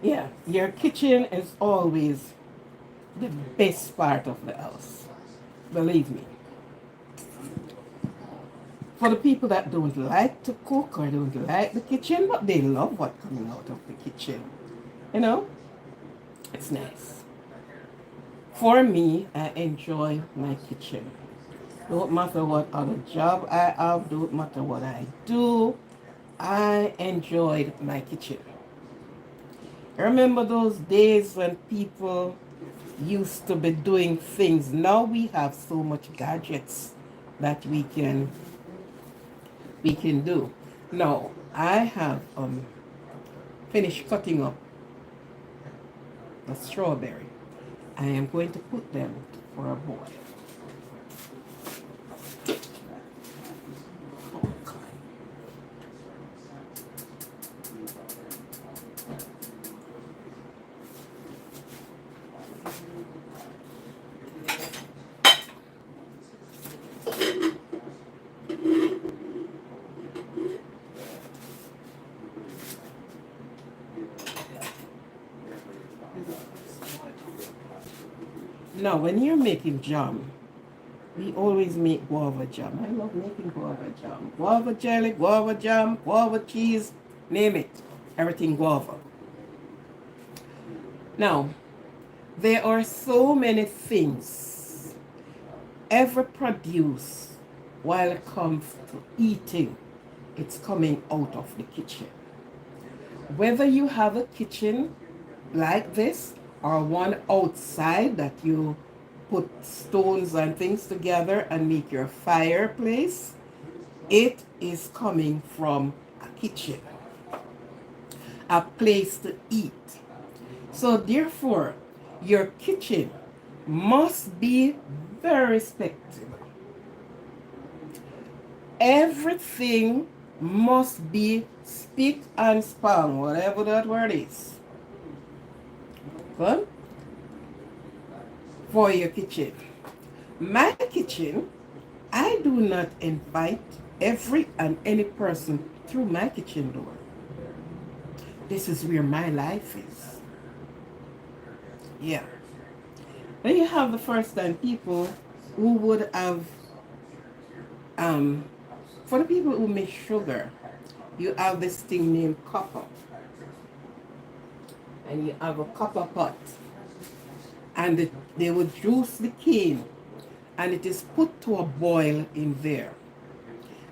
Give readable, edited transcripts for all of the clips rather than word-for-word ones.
Yeah, your kitchen is always the best part of the house. Believe me. For the people that don't like to cook or don't like the kitchen, but they love what's coming out of the kitchen. You know, it's nice. For me, I enjoy my kitchen. Don't matter what other job I have, don't matter what I do, I enjoyed my kitchen. I remember those days when people used to be doing things. Now we have so much gadgets that we can do. Now I have finished cutting up the strawberry. I am going to put them for a boil. Now, when you're making jam, we always make guava jam. I love making guava jam. Guava jelly, guava jam, guava cheese, name it. Everything guava. Now, there are so many things ever produce while it comes to eating. It's coming out of the kitchen. Whether you have a kitchen like this or one outside that you put stones and things together and make your fireplace, it is coming from a kitchen, a place to eat. So therefore, your kitchen must be very respectable. Everything must be spick and span, whatever that word is. Good? For your kitchen. My kitchen, I do not invite every and any person through my kitchen door. This is where my life is. Yeah. Then you have the first time people who would have, um, for the people who make sugar, you have this thing named copper. And you have a copper pot. And they would juice the cane. And it is put to a boil in there.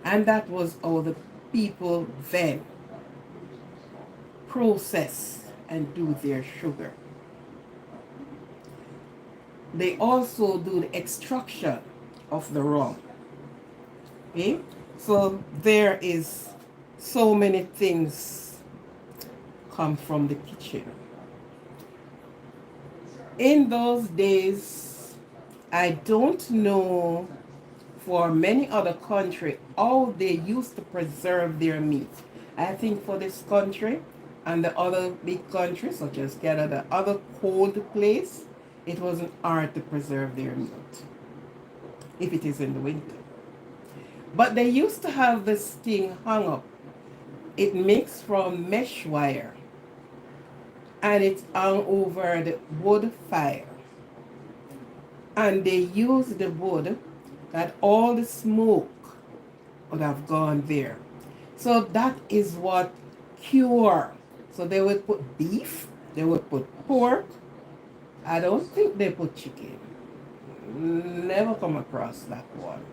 And that was how the people then process and do their sugar. They also do the extraction of the rum. Okay? So there is so many things come from the kitchen. In those days, I don't know for many other countries how they used to preserve their meat. I think for this country and the other big countries such as Canada, other cold place, it wasn't hard to preserve their meat if it is in the winter. But they used to have this thing hung up. It makes from mesh wire and it's hung over the wood fire. And they use the wood that all the smoke would have gone there. So that is what cure. So they would put beef, they would put pork. I don't think they put chicken. Never come across that one.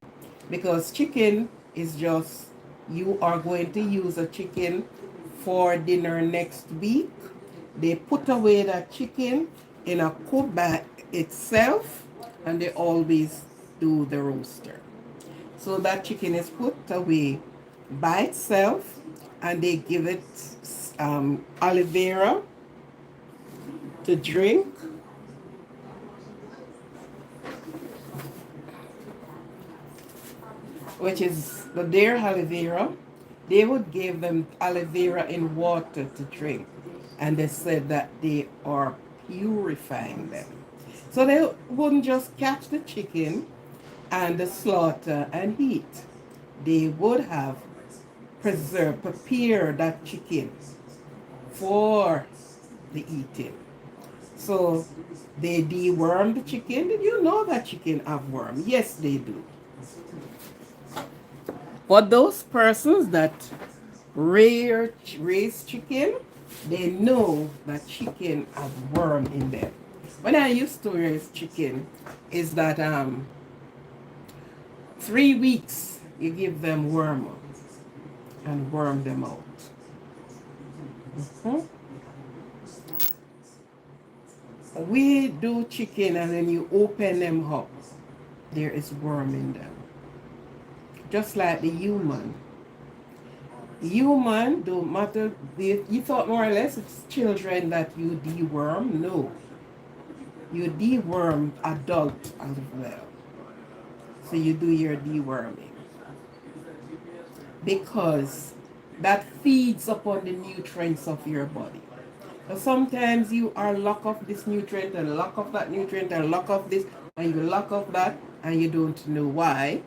Because chicken is just, you are going to use a chicken for dinner next week. They put away that chicken in a cook by itself and they always do the roaster. So that chicken is put away by itself and they give it aloe vera to drink. Which is the their aloe vera. They would give them aloe vera in water to drink. And they said that they are purifying them. So they wouldn't just catch the chicken and the slaughter and eat. They would have prepared that chicken for the eating. So they deworm the chicken. Did you know that chicken have worm? Yes, they do. But those persons that raise chicken, they know that chicken have worm in them. When I used to raise chicken, is that 3 weeks you give them worm and worm them out. Mhm. We do chicken and then you open them up, there is worm in them. Just like the human. Human, don't matter, you thought more or less it's children that you deworm. No. You deworm adult as well. So you do your deworming. Because that feeds upon the nutrients of your body. So sometimes you are lock off this nutrient and lock off that nutrient and lock off this and you lock off that and you don't know why.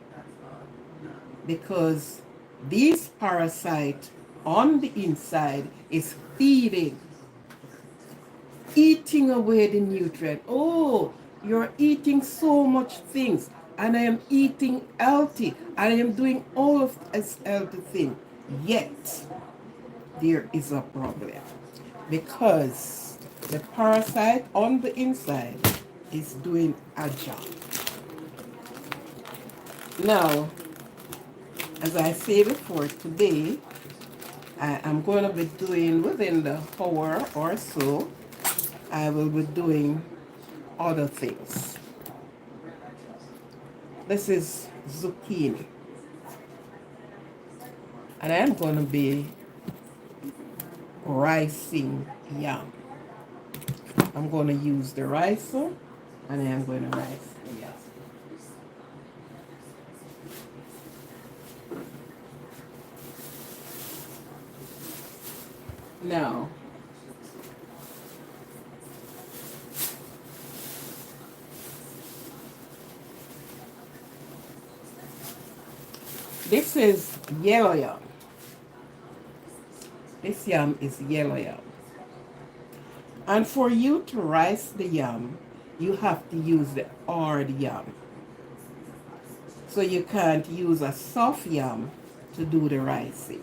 Because this parasite on the inside is feeding, eating away the nutrient. Oh, you're eating so much things and I am eating healthy. I am doing all of this healthy thing. Yet, there is a problem. Because the parasite on the inside is doing a job. Now, as I said before, today I am going to be doing within the hour or so, I will be doing other things. This is zucchini. And I am going to be ricing yam. I'm going to use the ricer and I am going to rice the yam. Now, this is yellow yam. This yam is yellow yam. And for you to rice the yam, you have to use the hard yam. So you can't use a soft yam to do the ricing.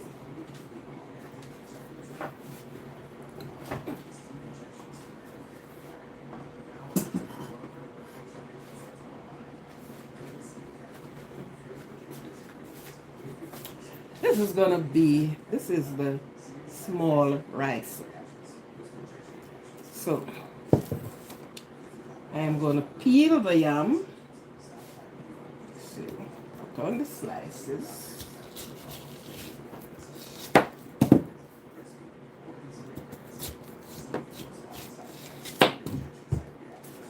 This is the small rice. So, I am going to peel the yam. So, put on the slices.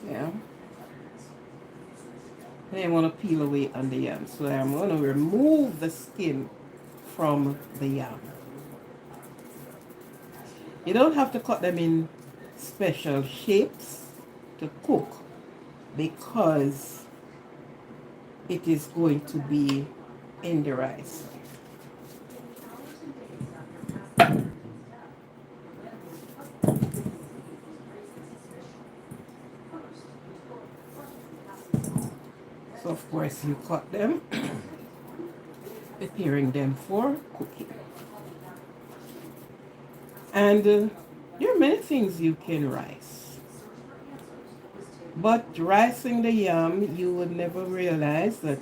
Yeah. And I'm going to peel away on the yam. So I'm going to remove the skin from the yam. You don't have to cut them in special shapes to cook because it is going to be in the rice. So of course you cut them, preparing them for cooking. And there are many things you can rice. But ricing the yam, you would never realize that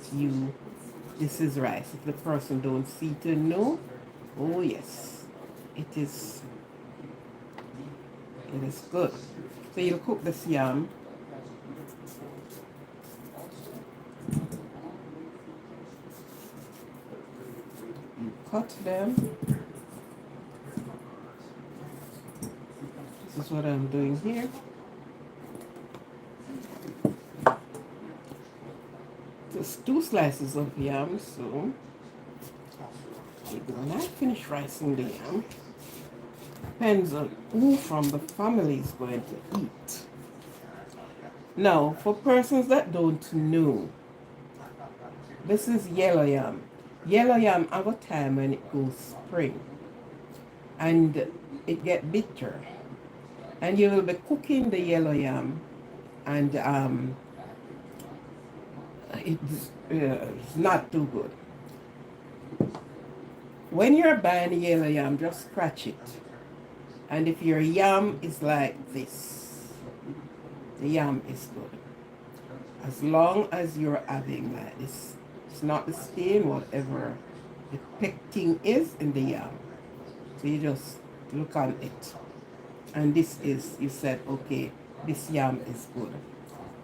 this is rice. If the person don't see to know, oh yes, it is good. So you'll cook this yam. You cut them. This is what I'm doing here. Just 2 slices of yam, so when I finish ricing the yam, depends on who from the family is going to eat. Now, for persons that don't know, this is yellow yam. Yellow yam have a time when it goes spring and it get bitter. And you will be cooking the yellow yam, and it's not too good. When you're buying yellow yam, just scratch it. And if your yam is like this, the yam is good. As long as you're having like this, it's not the stain, whatever the pectin is in the yam. So you just look on it. And this is, you said, okay, this yam is good.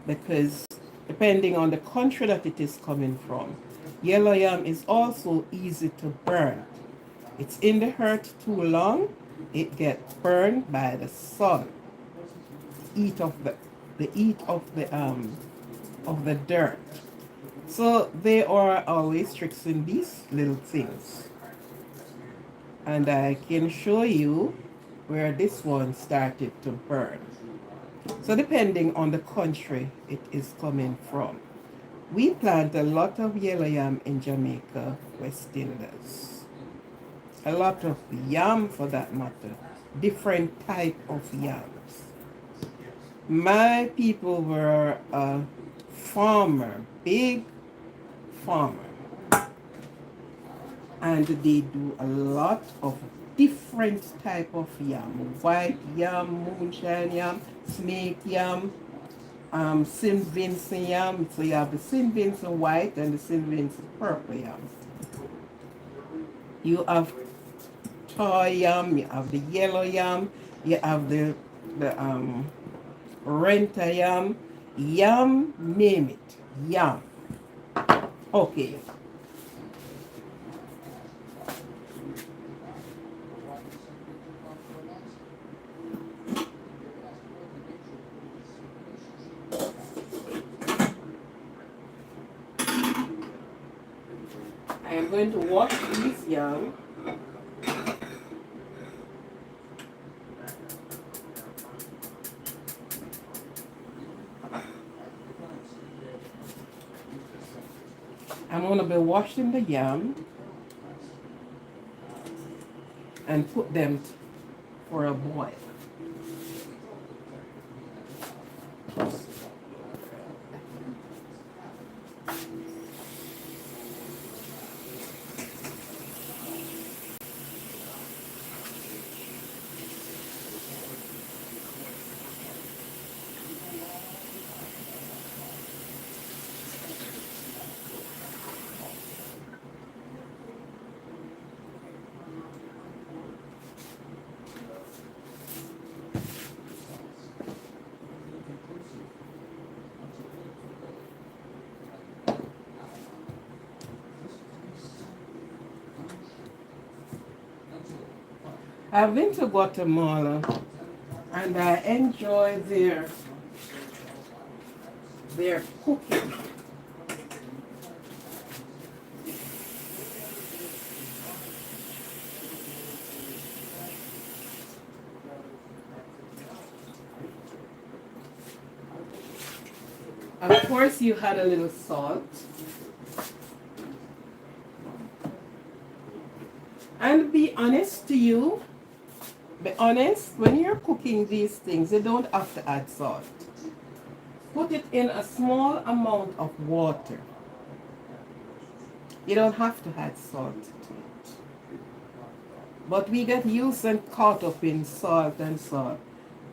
Because depending on the country that it is coming from, yellow yam is also easy to burn. It's in the earth too long, it gets burned by the sun. Heat of the heat of the dirt. So they are always fixing these little things. And I can show you where this one started to burn. So depending on the country it is coming from. We plant a lot of yellow yam in Jamaica, West Indies. A lot of yam for that matter. Different type of yams. My people were a farmer, big farmer. And they do a lot of different type of yam. White yam, moonshine yam, snake yam, St. Vincent yam. So you have the St. Vincent white and the St. Vincent purple yam. You have toy yam, you have the yellow yam, you have the renter yam, yam, name it, yam. Okay. I am going to wash these yam. I'm going to be washing the yam and put them for a boil. I've been to Guatemala and I enjoy their cooking. Of course, you had a little salt. And be honest to you, be honest, when you're cooking these things, you don't have to add salt. Put it in a small amount of water. You don't have to add salt to it. But we get used and caught up in salt and salt.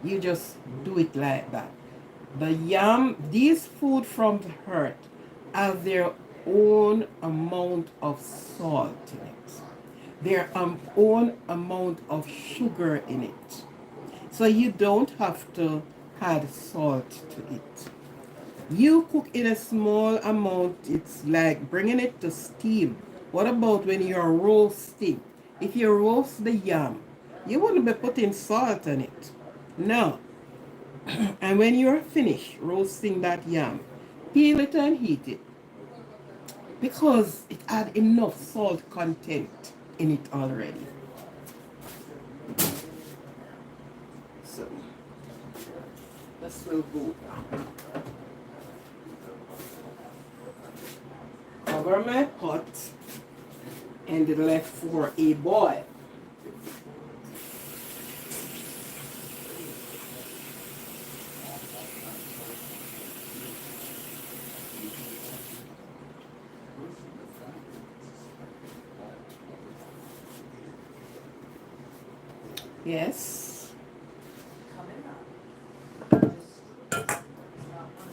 You just do it like that. The yam, these food from the earth have their own amount of salt in it. Their own amount of sugar in it. So you don't have to add salt to it. You cook in a small amount, it's like bringing it to steam. What about when you're roasting? If you roast the yam, you wouldn't be putting salt on it. No. And when you're finished roasting that yam, peel it and heat it. Because it had enough salt content in it already. So, this will go. Cover my pot and it left for a boil. Yes.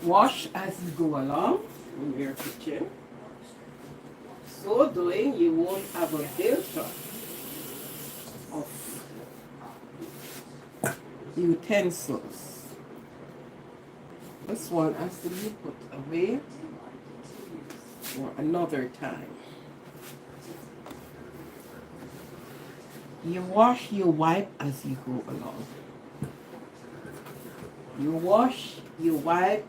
Wash as you go along in your kitchen. So doing, you won't have a build-up of utensils. This one has to be put away for another time. You wash, you wipe as you go along. You wash, you wipe,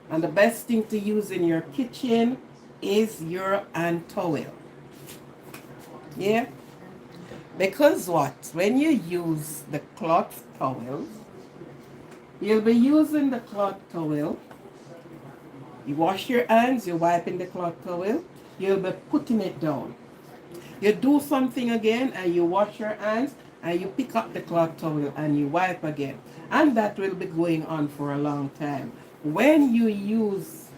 and the best thing to use in your kitchen is your hand towel. Yeah? Because what? When you use the cloth towel, you'll be using the cloth towel. You wash your hands, you wipe in the cloth towel, you'll be putting it down. You do something again and you wash your hands and you pick up the cloth towel and you wipe again. And that will be going on for a long time. When you use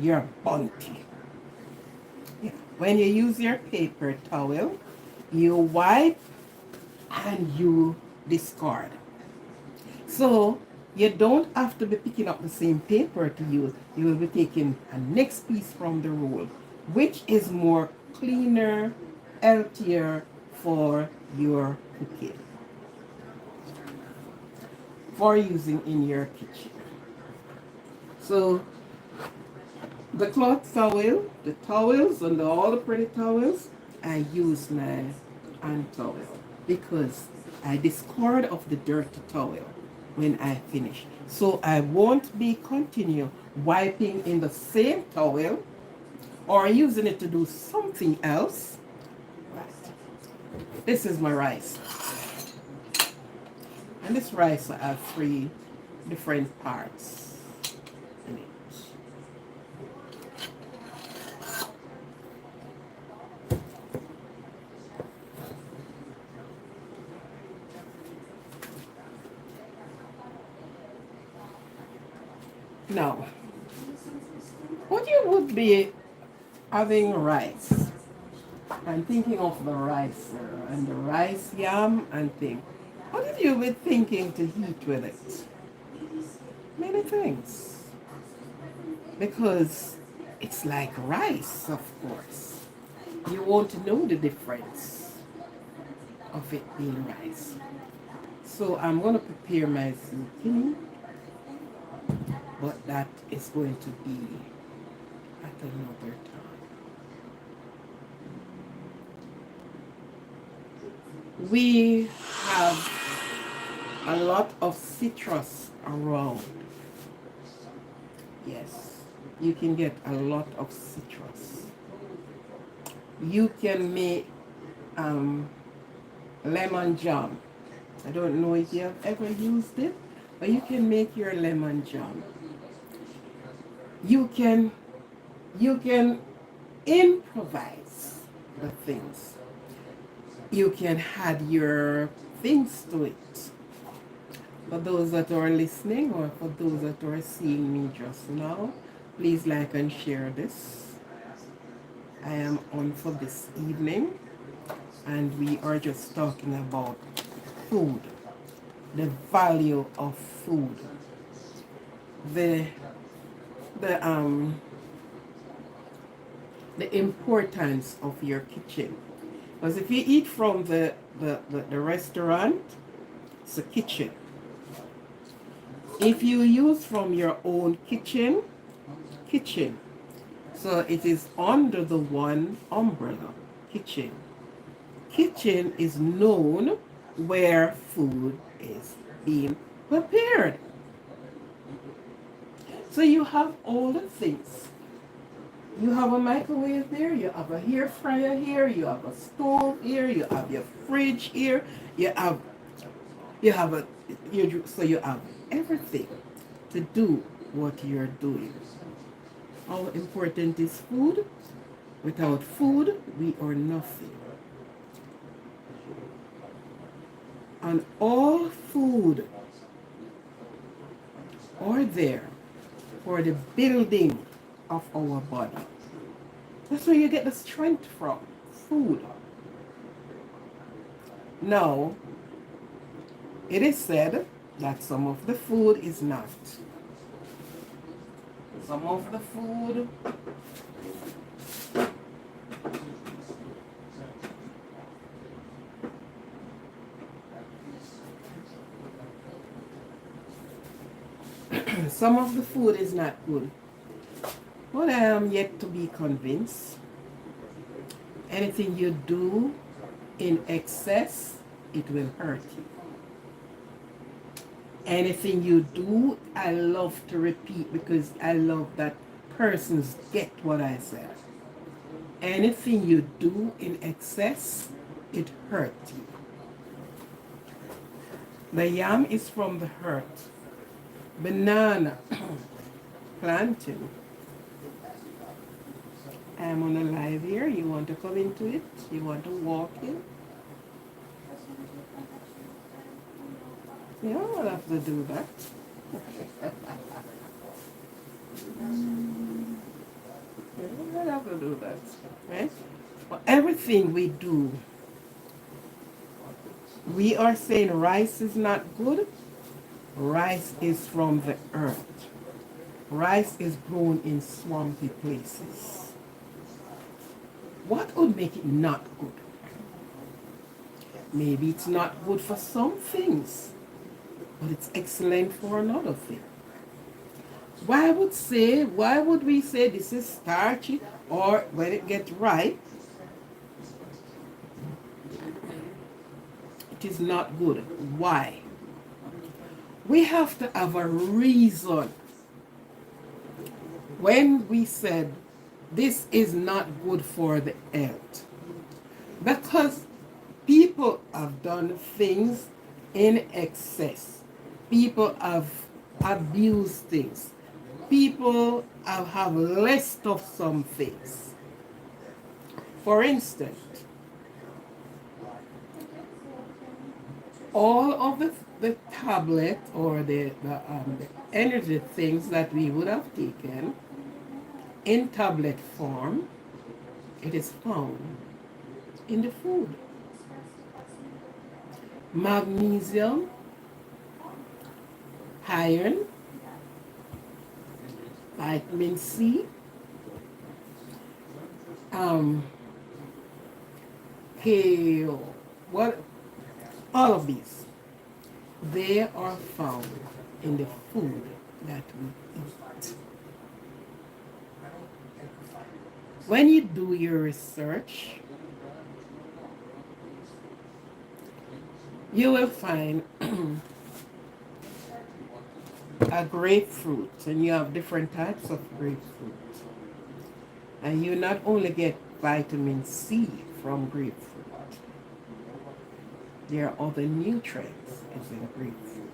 your bunty, when you use your paper towel, you wipe and you discard. So you don't have to be picking up the same paper to use. You will be taking a next piece from the roll, which is more cleaner, healthier for your cooking, for using in your kitchen. So the cloth towel, the towels, and all the pretty towels, I use my hand towel because I discard of the dirty towel when I finish. So I won't be continue wiping in the same towel or using it to do something else. Right. This is my rice. And this rice I have 3 different parts in it. Now, what you would be having rice and thinking of the rice and the rice yam and thing. What did you be thinking to eat with it? Many things. Because it's like rice, of course. You won't know the difference of it being rice. So I'm going to prepare my zucchini, but that is going to be at another time. We have a lot of citrus around. Yes, you can get a lot of citrus. You can make lemon jam. I don't know if you have ever used it, but you can make your lemon jam. You can improvise the things. You can add your things to it. For those that are listening or for those that are seeing me just now, please like and share this. I am on for this evening and we are just talking about food, the value of food, the importance of your kitchen. Because if you eat from the restaurant, it's a kitchen. If you use from your own kitchen, so it is under the one umbrella, kitchen. Kitchen is known where food is being prepared. So you have all the things. You have a microwave there, you have a hair fryer here, you have a stove here, you have your fridge here, you have so you have everything to do what you're doing. How important is food? Without food, we are nothing. And all food are there for the building of our body. That's where you get the strength from. Food. Now, It is said that some of the food is not. Some of the food some of the food is not good. But I am yet to be convinced. Anything you do in excess, it will hurt you. Anything you do, I love to repeat because I love that persons get what I said. Anything you do in excess, it hurts you. The yam is from the hurt. Banana, plantain. I'm on a live here. You want to come into it? You want to walk in? Yeah, I'll have to do that. Yeah, I'll have to do that. Right? But everything we do, we are saying rice is not good. Rice is from the earth. Rice is grown in swampy places. What would make it not good? Maybe it's not good for some things, but it's excellent for another thing. Why would we say this is starchy, or when it gets ripe, it is not good? Why? We have to have a reason when we said this is not good for the health. Because people have done things in excess. People have abused things. People have less of some things. For instance, all of the tablet or the energy things that we would have taken in tablet form, it is found in the food. Magnesium, iron, vitamin C, kale, what, all of these, they are found in the food that we eat. When you do your research, you will find a grapefruit, and you have different types of grapefruit. And you not only get vitamin C from grapefruit, there are other nutrients in grapefruit.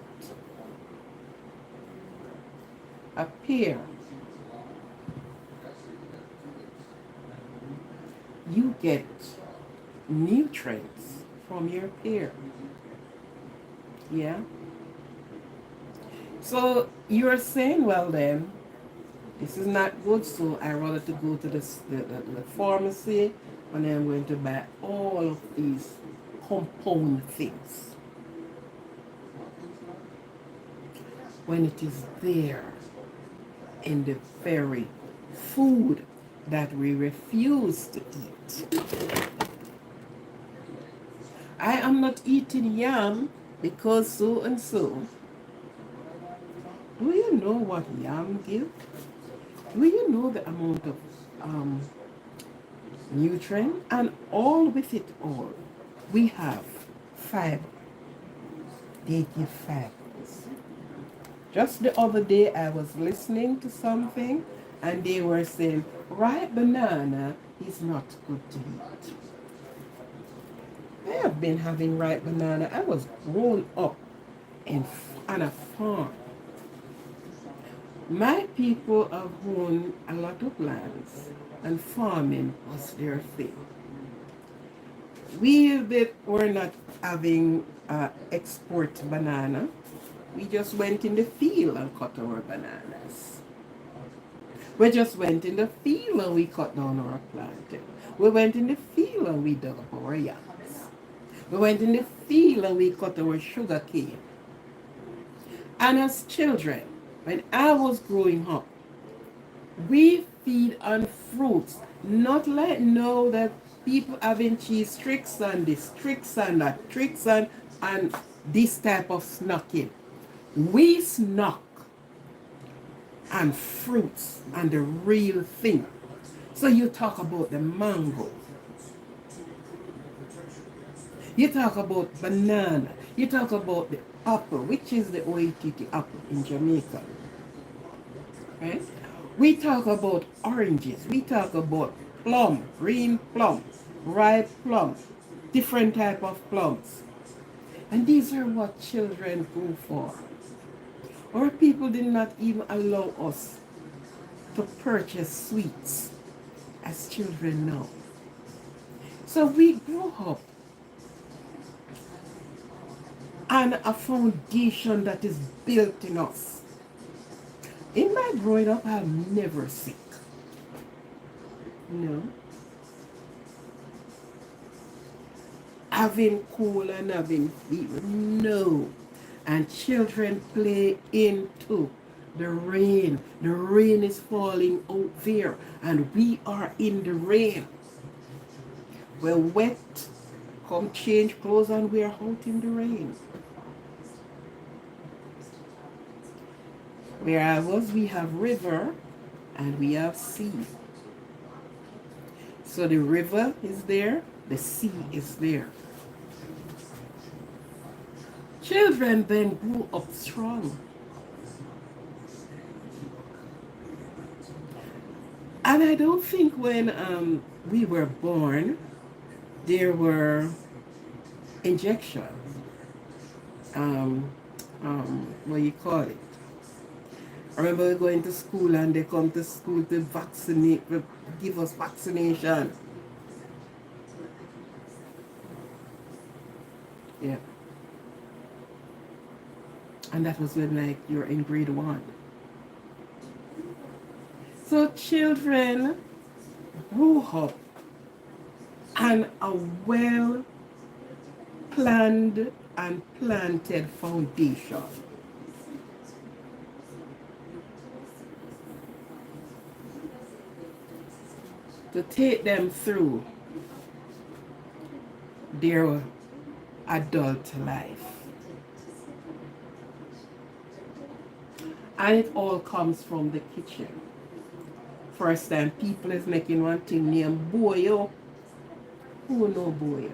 A pear, you get nutrients from your pear. Yeah? So you're saying, well then, this is not good, so I rather to go to the pharmacy and I'm going to buy all of these compound things. When it is there in the very food that we refuse to eat. I am not eating yam because so and so. Do you know what yam gives? Do you know the amount of nutrient? And all with it all, we have fiber. They give fibers. Just the other day, I was listening to something, and they were saying, ripe banana is not good to eat. I have been having ripe banana. I was grown up on a farm. My people have owned a lot of lands, and farming was their thing. Were not having export banana. We just went in the field and cut our bananas. We just went in the field and we cut down our plantain. We went in the field and we dug up our yams. We went in the field and we cut our sugar cane. And as children, when I was growing up, we feed on fruits, not like now that people having cheese tricks on this, tricks on that, tricks on and this type of snacking. We snack on fruits and the real thing. So you talk about the mango, you talk about banana, you talk about the apple, which is the OATT apple in Jamaica, right? We talk about oranges, we talk about plum, green plum, ripe plum, different type of plums. And these are what children go for. Our people did not even allow us to purchase sweets as children now. So we grew up on a foundation that is built in us. In my growing up, I'm never sick. No. Having cold and having fever. No. And children play into the rain. The rain is falling out there, and we are in the rain. We're wet, come change clothes, and we're out in the rain. Whereas we have river and we have sea. So the river is there, the sea is there. Children then grew up strong. And I don't think when we were born, there were injections. What do you call it? I remember going to school and they come to school to vaccinate, to give us vaccination. Yeah. And that was when like you're in grade 1. So children grew up on a well planned and planted foundation. To take them through their adult life. And it all comes from the kitchen. First time people is making one thing named boyo. Who know boyo?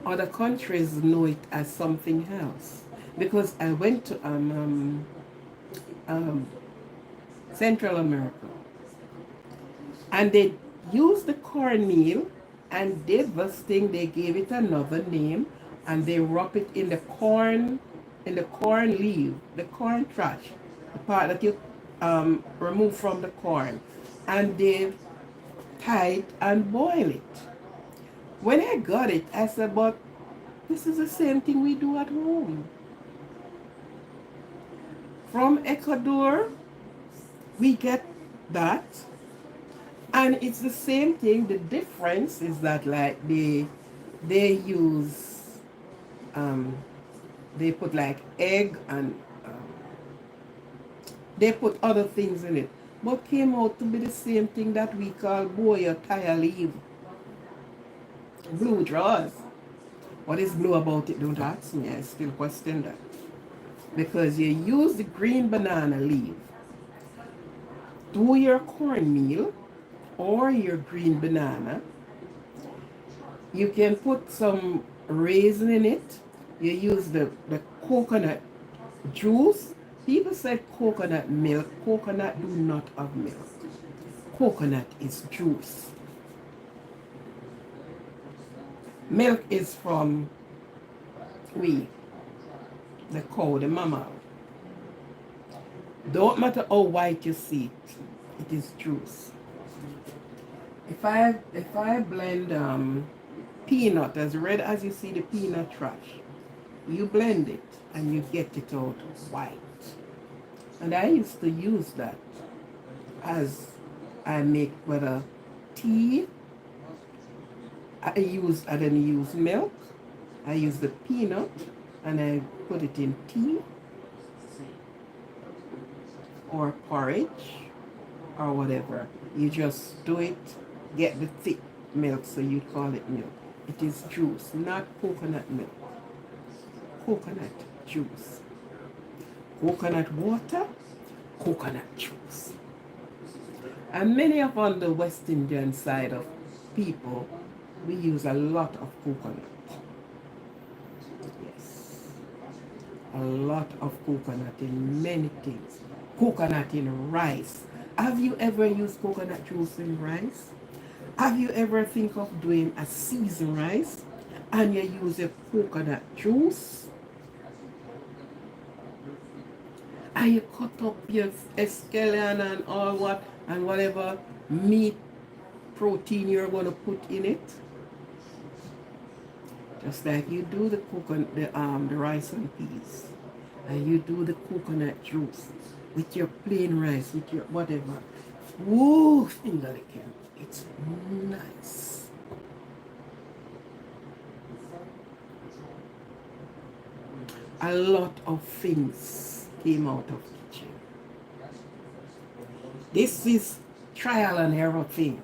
Other countries know it as something else. Because I went to Central America. And they used the cornmeal and did this thing, they gave it another name, and they wrap it in the corn leaf, the corn trash, the part that you remove from the corn, and they tie it and boil it. When I got it, I said, but this is the same thing we do at home. From Ecuador, we get that. And it's the same thing. The difference is that like they use they put like egg and they put other things in it. But came out to be the same thing that we call boya tire leaf. Blue drawers. What is blue about it? Don't ask me. I still question that. Because you use the green banana leaf to your cornmeal or your green banana. You can put some raisin in it. You use the coconut juice. People say coconut milk. Coconut do not have milk. Coconut is juice. Milk is from the cow, the mama. Don't matter how white you see it, it is juice. If I blend peanut as red as you see the peanut trash, you blend it and you get it out white. And I used to use that as I make whether tea. I didn't use milk. I use the peanut and I put it in tea or porridge or whatever. You just do it, get the thick milk, so you call it milk. It is juice, not coconut milk. Coconut juice. Coconut water, coconut juice. And many of on the West Indian side of people, we use a lot of coconut. Yes, a lot of coconut in many things. Coconut in rice. Have you ever used coconut juice in rice? Have you ever think of doing a seasoned rice and you use a coconut juice and you cut up your escallion and all what and whatever meat protein you're going to put in it? Just like you do the coconut, the rice and peas, and you do the coconut juice with your plain rice, with your whatever. Woo, finger licking. It's nice. A lot of things came out of kitchen. This is trial and error thing.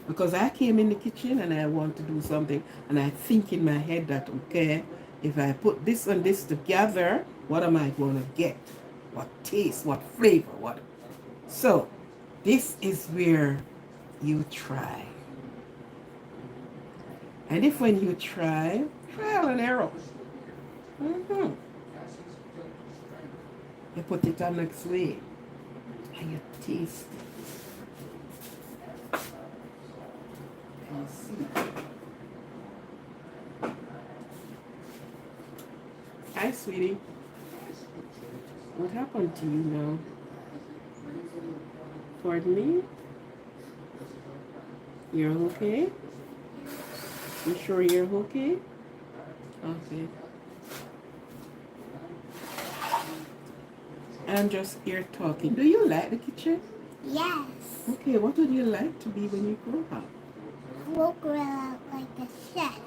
Because I came in the kitchen and I want to do something and I think in my head that, okay, if I put this and this together, what am I going to get? What taste, what flavor, what? So, this is where you try. And if when you try, trial and error. You put it on next way and you taste it. And you see. Hi, sweetie. What happened to you now? Pardon me? You're okay? You sure you're okay? Okay. I'm just here talking. Do you like the kitchen? Yes. Okay, what would you like to be when you grow up? We'll grow up like a chef.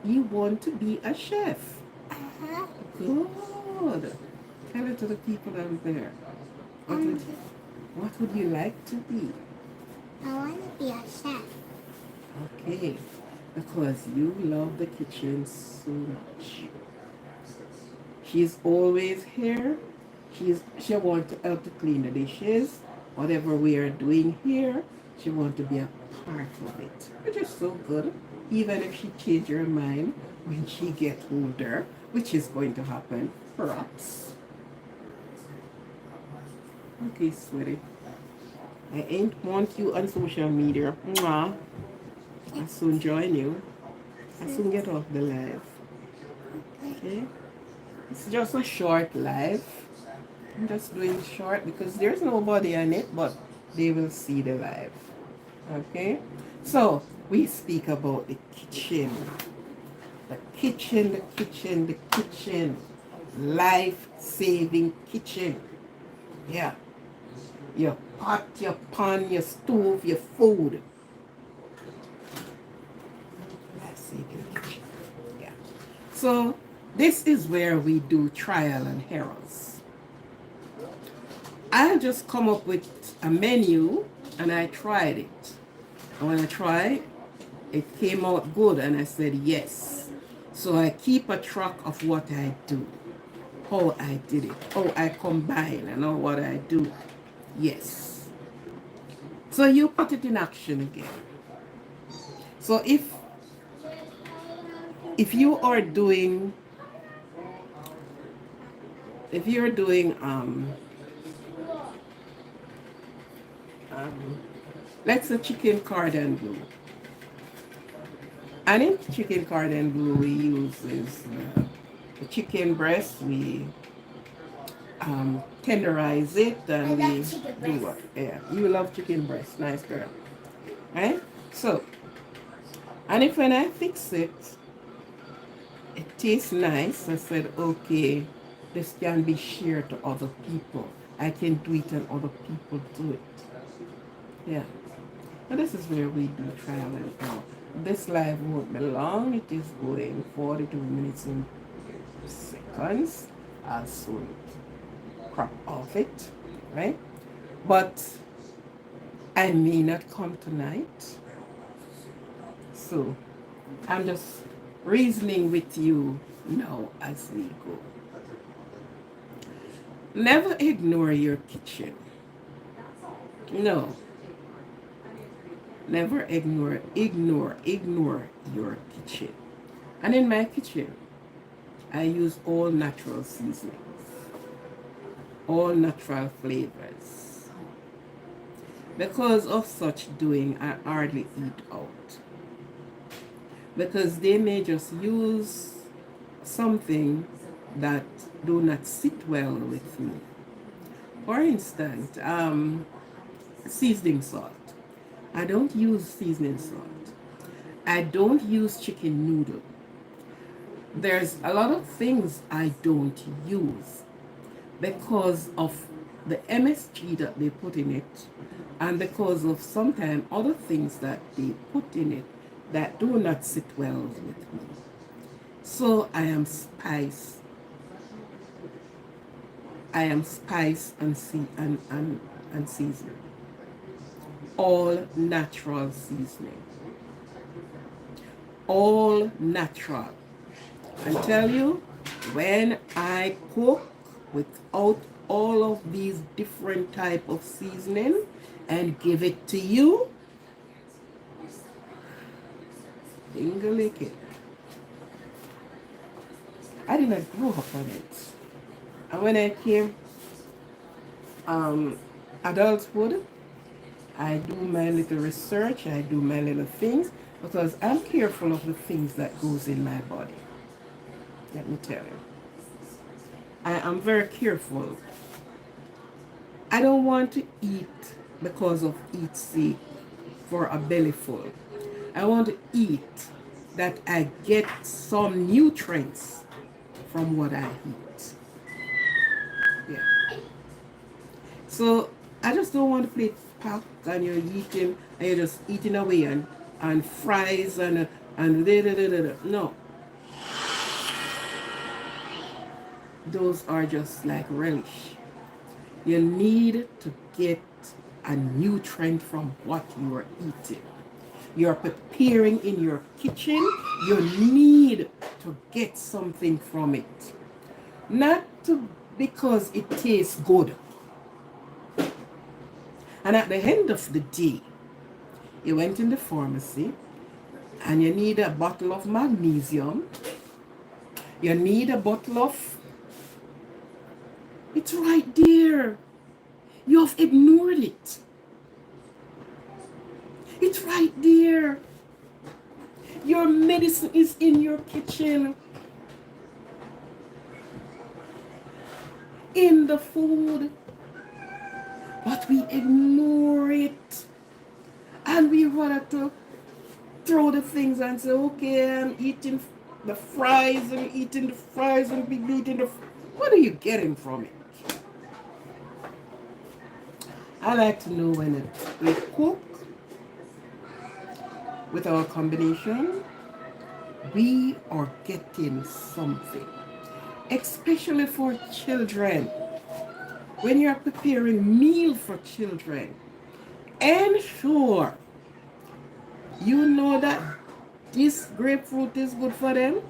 You want to be a chef? Uh-huh. Good. Tell it to the people out there. What would you like to be? I want to be a chef. Okay, because you love the kitchen so much. She's always here. She wants to help to clean the dishes. Whatever we are doing here, she wants to be a part of it. Which is so good. Even if she changes her mind when she gets older, which is going to happen, perhaps. Okay, sweetie. I ain't want you on social media. Mwah. I'll soon join you. I'll soon get off the live. Okay? It's just a short live. I'm just doing short because there's nobody on it, but they will see the live. Okay? So, we speak about the kitchen. The kitchen, the kitchen, the kitchen. Life-saving kitchen. Yeah. Your pot, your pan, your stove, your food. Life-saving kitchen. Yeah. So, this is where we do trial and errors. I just come up with a menu and I tried it. And when I tried, it came out good and I said yes. So I keep a track of what I do, how I did it, how I combine and all what I do. Yes. So you put it in action again. So if you're doing let's say chicken cordon bleu. And in chicken cordon bleu we use is the chicken breast. We tenderize it and we do what? Yeah, you love chicken breast, nice girl, right? So, and if when I fix it, it tastes nice. I said, okay, this can be shared to other people. I can do it and other people do it. Yeah. And this is where we do trial and error. This live won't be long. It is going 42 minutes and seconds. I'll soon crop off it, right? But I may not come tonight. So I'm just reasoning with you now as we go. Never ignore your kitchen. No, never ignore your kitchen. And in my kitchen, I use all natural seasonings, all natural flavors. Because of such doing, I hardly eat out. Because they may just use something that do not sit well with me. For instance, seasoning salt. I don't use seasoning salt. I don't use chicken noodle. There's a lot of things I don't use because of the MSG that they put in it and because of sometimes other things that they put in it that do not sit well with me. So I am spice. I am spice and seasoning. All natural seasoning. All natural. And tell you, when I cook without all of these different type of seasoning and give it to you, lick it. I did not grow up on it. And when I came adulthood, I do my little research, I do my little things because I'm careful of the things that goes in my body. Let me tell you. I am very careful. I don't want to eat because of eat sake for a belly full. I want to eat that I get some nutrients from what I eat. Yeah. So I just don't want to play pack and you're eating and you're just eating away and fries and da, da, da, da, da. No. Those are just like relish. You need to get a nutrient from what you are eating. You're preparing in your kitchen, you need to get something from it. Not to, because it tastes good. And at the end of the day, you went in the pharmacy and you need a bottle of magnesium. You need a bottle of... It's right there. You have ignored it. It's right there. Your medicine is in your kitchen. In the food. But we ignore it. And we rather to throw the things and say, okay, I'm eating the fries and eating the fries and be eating the... What are you getting from it? I like to know when we cook with our combination, we are getting something. Especially for children. When you're preparing meal for children, ensure you know that this grapefruit is good for them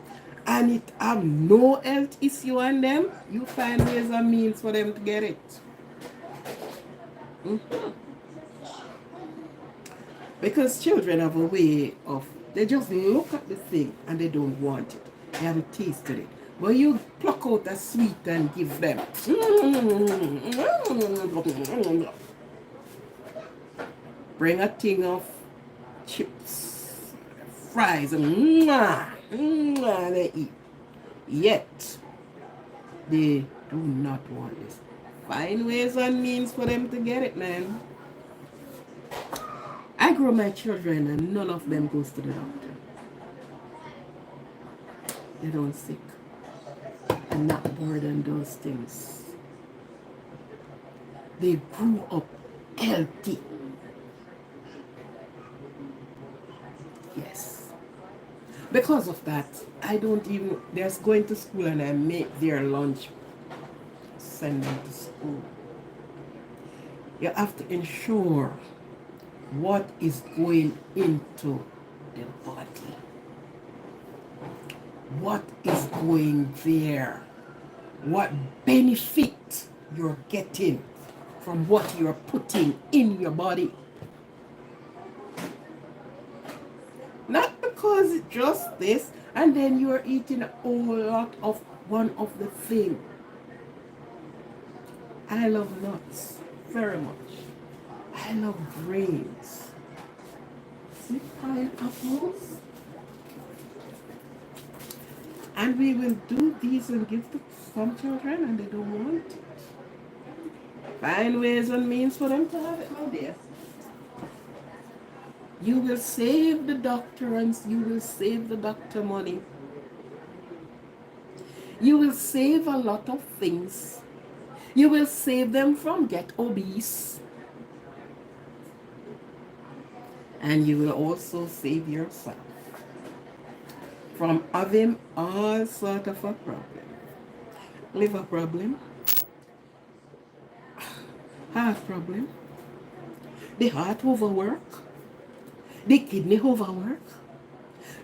and it have no health issue on them, you find ways and means for them to get it. Because children have a way of, they just look at the thing and they don't want it. They haven't tasted it. But you pluck out a sweet and give them. Bring a thing of chips, fries, and they eat. Yet, they do not want this. Find ways and means for them to get it, man. I grow my children and none of them goes to the doctor. They don't sick. I'm not burden those things. They grew up healthy. Yes. Because of that, I don't even, they're going to school and I make their lunch, send them to school. You have to ensure what is going into the body, what is going there, what benefit you're getting from what you're putting in your body. Not because it's just this, and then you're eating a whole lot of one of the thing. I love nuts very much. I love grains. See pineapples? And we will do these and give to some children and they don't want it. Find ways and means for them to have it, my dear. You will save the doctor and you will save the doctor money. You will save a lot of things. You will save them from get obese. And you will also save yourself from having all sort of a problem. Liver problem, heart problem, the heart overwork, the kidney overwork,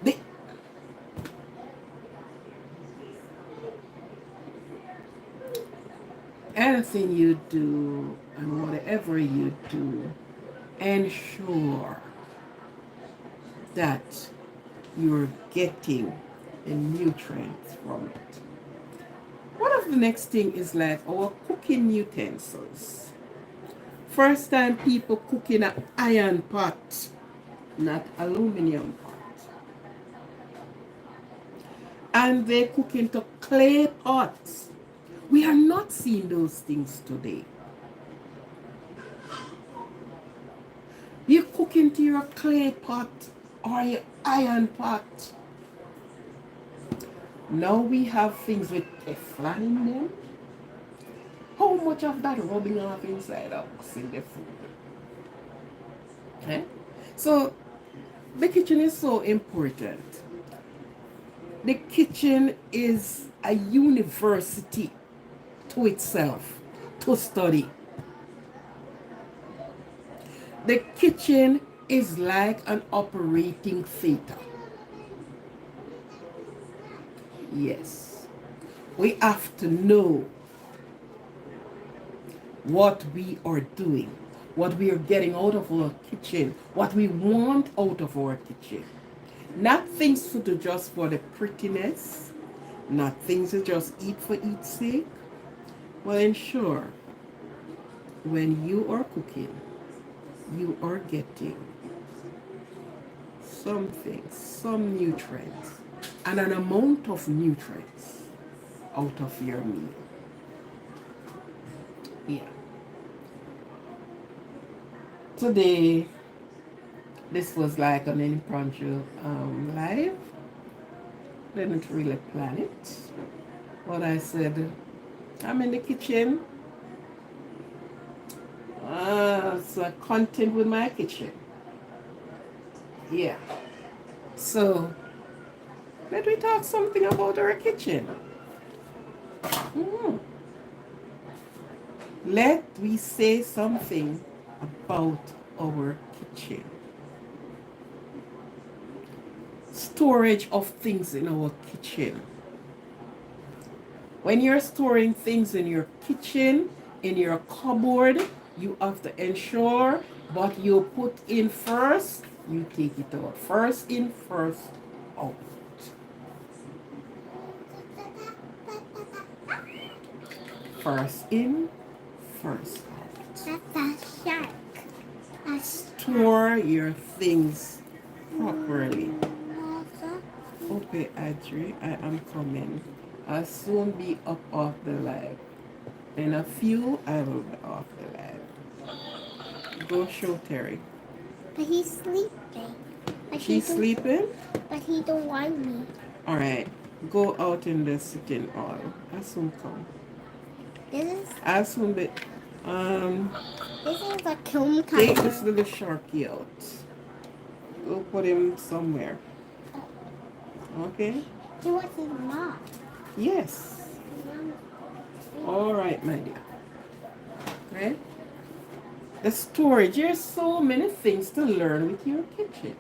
the anything you do and whatever you do, ensure that you're getting the nutrients from it. One of the next thing is like our cooking utensils. First time people cook in an iron pot, not aluminum pot. And they cook into clay pots. We are not seeing those things today. You cook into your clay pot or your iron pot. Now we have things with Teflon in them. How much of that rubbing off inside of us in the food? Okay? So the kitchen is so important. The kitchen is a university to itself to study. The kitchen is like an operating theater. Yes. We have to know what we are doing, what we are getting out of our kitchen, what we want out of our kitchen. Not things to do just for the prettiness, not things to just eat for eat's sake. Well, ensure when you are cooking, you are getting something, some nutrients, and an amount of nutrients out of your meal. Yeah. Today, this was like an impromptu live. Didn't really plan it. But I said, I'm in the kitchen. So content with my kitchen. Yeah. So, let me talk something about our kitchen. Mm. Let we say something about our kitchen. Storage of things in our kitchen. When you're storing things in your kitchen, in your cupboard, you have to ensure what you put in first, you take it out. First in, first out. First in, first out. That's a shark. Store your things properly. Okay, Adri, I am coming. I'll soon be up off the live. In a few, I will be off the live. Go show Terry. But he's sleeping. But She's sleeping? But he don't want me. Alright, go out in the sitting hall. I'll soon come. This I'll soon be... is a comb Take timer. this little sharky out. Go put him somewhere. Okay? He wants his mom. Yes. All right, my dear. Right? The storage. There's so many things to learn with your kitchen.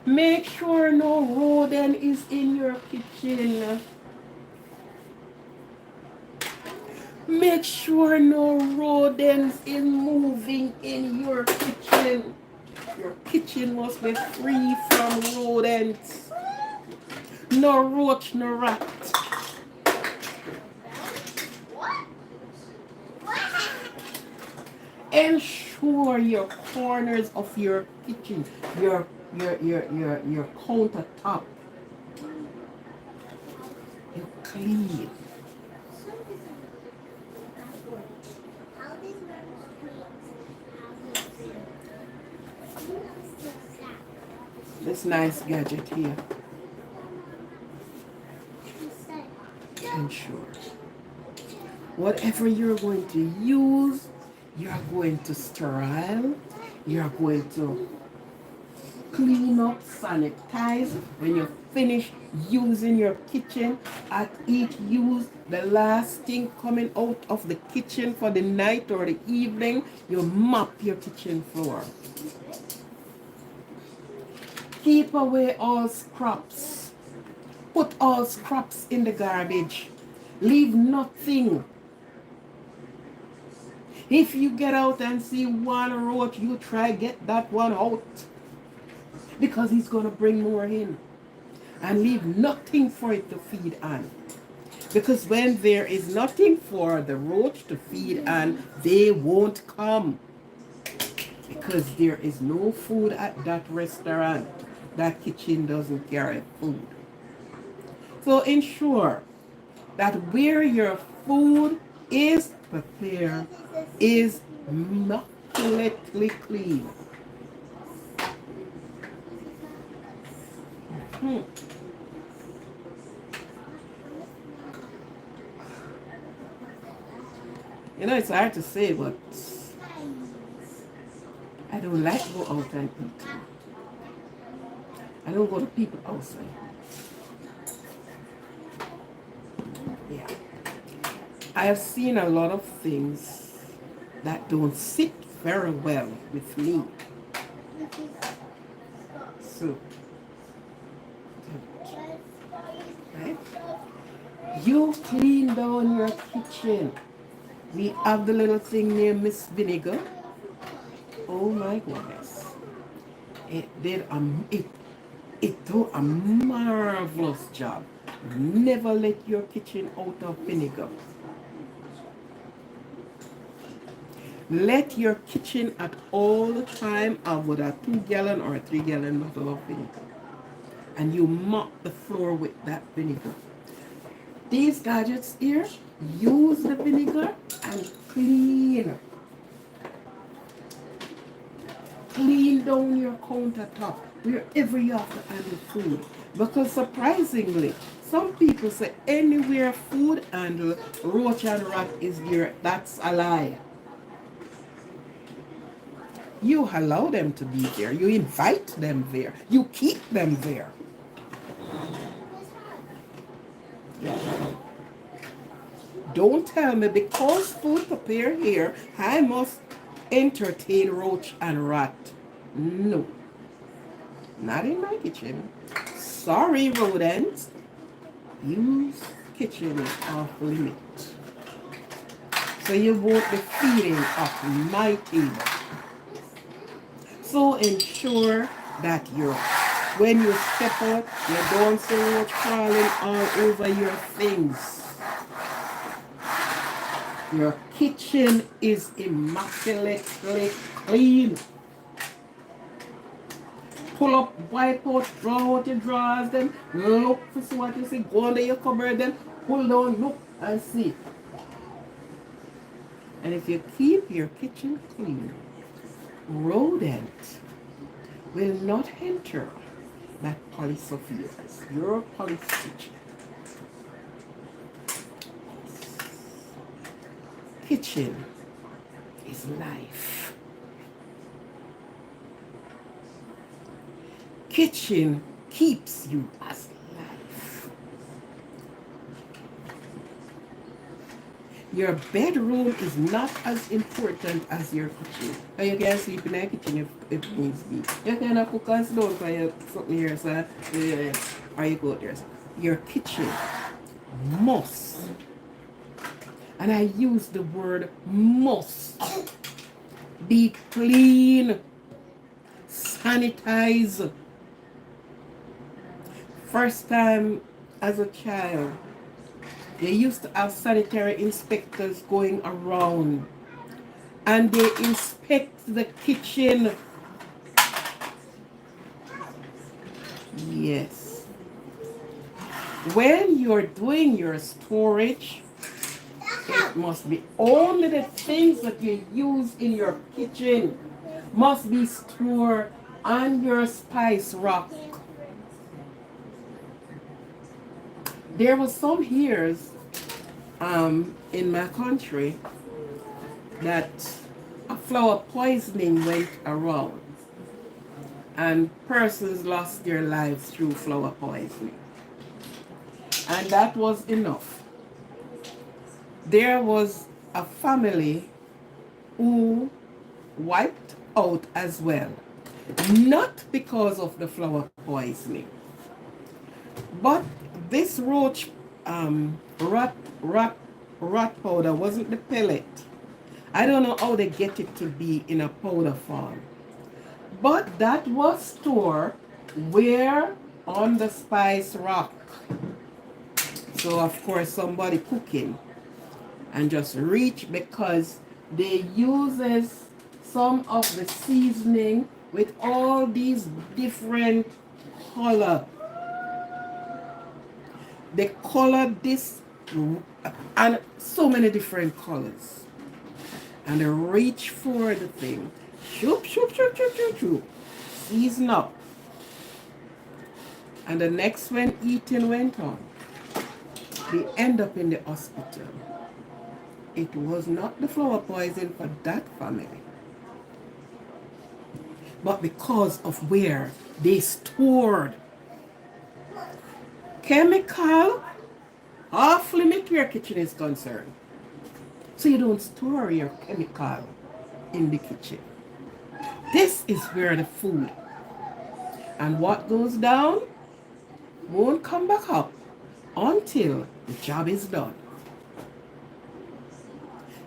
Make sure no rodent is in your kitchen. Make sure no rodents is moving in your kitchen. Your kitchen must be free from rodents. No roach, no rat. Ensure your corners of your kitchen, your countertop, you clean. This nice gadget here. Ensure whatever you're going to use, you're going to sterile, you're going to clean up, sanitize. When you finish using your kitchen, at each use, the last thing coming out of the kitchen for the night or the evening, you mop your kitchen floor. Keep away all scraps. Put all scraps in the garbage. Leave nothing. If you get out and see one roach, you try get that one out. Because he's going to bring more in. And leave nothing for it to feed on. Because when there is nothing for the roach to feed on, they won't come. Because there is no food at that restaurant. That kitchen doesn't carry food. So ensure that where your food is prepared is immaculately clean. Hmm. You know, it's hard to say, but I don't like to go out and eat. I don't go to people outside. Yeah. I have seen a lot of things that don't sit very well with me. So, right? You clean down your kitchen. We have the little thing named Miss Vinegar. Oh my goodness. It do a marvelous job. Never let your kitchen out of vinegar. Let your kitchen at all time have with a 2-gallon or a 3-gallon bottle of vinegar. And you mop the floor with that vinegar. These gadgets here, use the vinegar and clean. Clean down your countertop wherever you have to handle food. Because surprisingly, some people say anywhere food handle, roach and rat is there. That's a lie. You allow them to be there. You invite them there. You keep them there. Yeah. Don't tell me because food prepared here, I must entertain roach and rat. No. Not in my kitchen. Sorry, rodents. Use kitchen is off limit. So you won't be feeding off my table. So ensure that when you step out, you don't see roach crawling all over your things. Your kitchen is immaculately clean. Pull up, wipe out, draw out your drawers, then look for see what you see. Go under your cupboard, then pull down, look and see. And if you keep your kitchen clean, rodent will not enter that police of yours, your police kitchen. Kitchen is life. Kitchen keeps you as Your bedroom is not as important as your kitchen. And you can sleep in the kitchen if needs be. You can cook and sit down for your something here, so or you go there. Your kitchen must, and I use the word must, be clean, sanitized. First time as a child, they used to have sanitary inspectors going around and they inspect the kitchen. Yes. When you're doing your storage, it must be only the things that you use in your kitchen must be stored on your spice rack. There was some years in my country that a flower poisoning went around and persons lost their lives through flower poisoning. And that was enough. There was a family who wiped out as well, not because of the flower poisoning, but this roach rat powder wasn't the pellet. I don't know how they get it to be in a powder form, but that was stored where on the spice rack. So of course somebody cooking and just reach because they uses some of the seasoning with all these different color. They color this and so many different colors. And they reach for the thing. Shoop, shoop, shoop, shoop, shoop, shoop. Season up. And the next when eating went on, they end up in the hospital. It was not the flower poison for that family, but because of where they stored chemical off limit where kitchen is concerned. So you don't store your chemical in the kitchen. This is where the food and what goes down won't come back up until the job is done.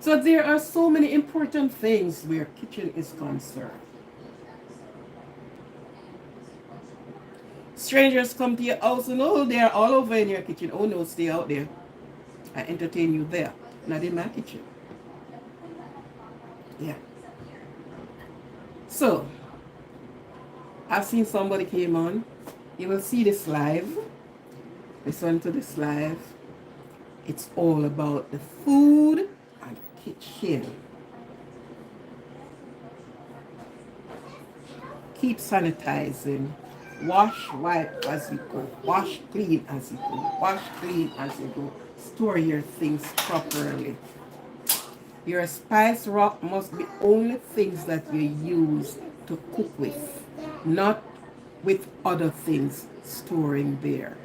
So there are so many important things where kitchen is concerned. Strangers come to your house and oh, they're all over in your kitchen. Oh no, stay out there. I entertain you there, not in my kitchen. Yeah. So, I've seen somebody came on. You will see this live. Listen to this live. It's all about the food and kitchen. Keep sanitizing. Wash, wipe as you go. Wash, clean as you go. Wash, clean as you go. Store your things properly. Your spice rack must be only things that you use to cook with, not with other things storing there.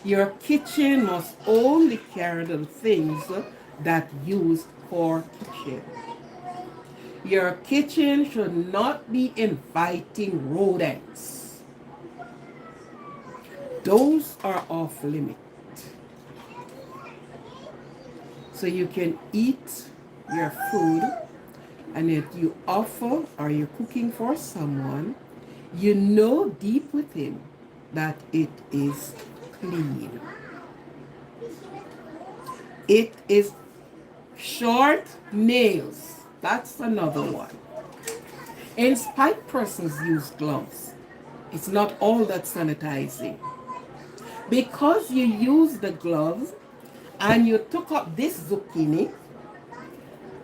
Your kitchen must only carry the things that used for kitchen. Your kitchen should not be inviting rodents. Those are off limit. So you can eat your food, and if you offer or you're cooking for someone, you know deep within that it is clean. It is short nails. That's another one. In spite persons use gloves. It's not all that sanitizing. Because you use the gloves and you took up this zucchini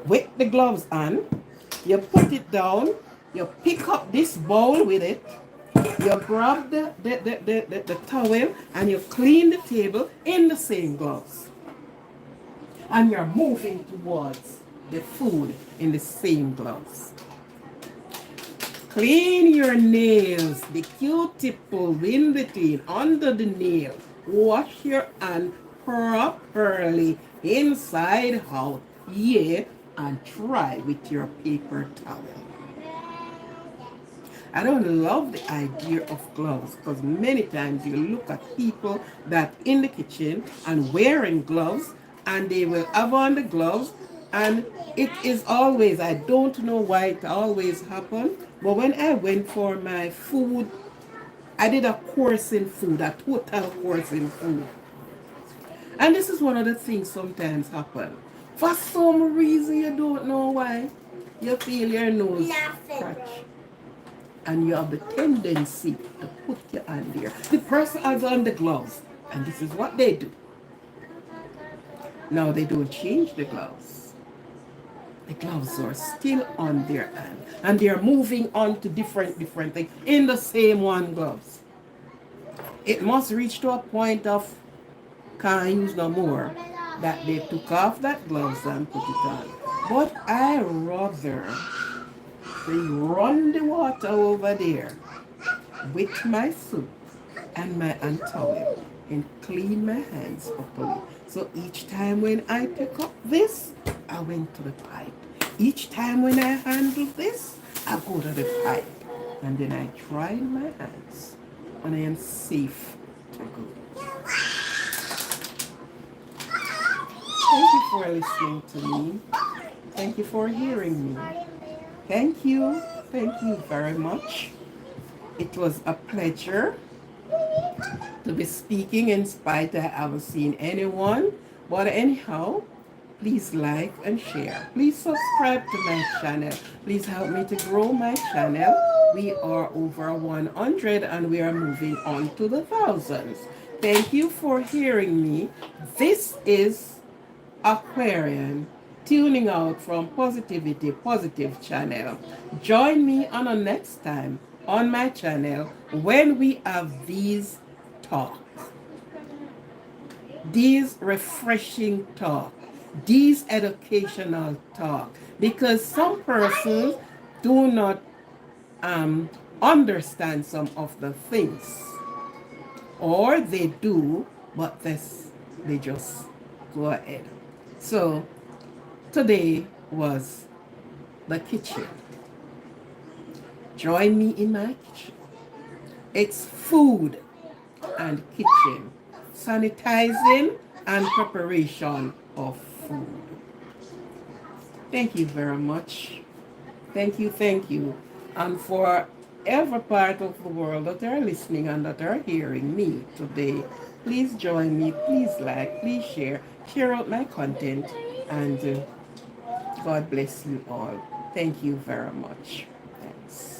with the gloves on, you put it down, you pick up this bowl with it, you grab the towel and you clean the table in the same gloves. And you're moving towards the food in the same gloves. Clean your nails, the cuticle in between, under the nail. Wash your hand properly, inside out. Yeah, and try with your paper towel. I don't love the idea of gloves because many times you look at people that in the kitchen and wearing gloves and they will have on the gloves and it is always, I don't know why it always happens, but when I went for my food, I did a course in food, a total course in food. And this is one of the things sometimes happen. For some reason you don't know why, you feel your nose scratch and you have the tendency to put your hand there. The person has on the gloves, and this is what they do. Now they don't change the gloves. The gloves are still on their hand, and they are moving on to different things in the same one gloves. It must reach to a point of can't use no more that they took off that gloves and put it on. But I rather they run the water over there with my soap and my hand towel and clean my hands properly. So each time when I pick up this, I went to the pipe. Each time when I handle this, I go to the pipe. And then I dry my hands and I am safe to go. Thank you for listening to me. Thank you for hearing me. Thank you. Thank you very much. It was a pleasure to be speaking in spite I haven't seen anyone. But anyhow, please like and share. Please subscribe to my channel. Please help me to grow my channel. We are over 100 and we are moving on to the thousands. Thank you for hearing me. This is Aquarian, tuning out from Positivity Positive channel. Join me on the next time on my channel when we have these talks, these refreshing talk, these educational talk, because some persons do not understand some of the things, or they do, but they just go ahead. So today was the kitchen. Join me in my kitchen. It's food and kitchen, sanitizing and preparation of food. Thank you very much. Thank you, thank you. And for every part of the world that are listening and that are hearing me today, please join me, please like, please share out my content, and God bless you all. Thank you very much. Thanks.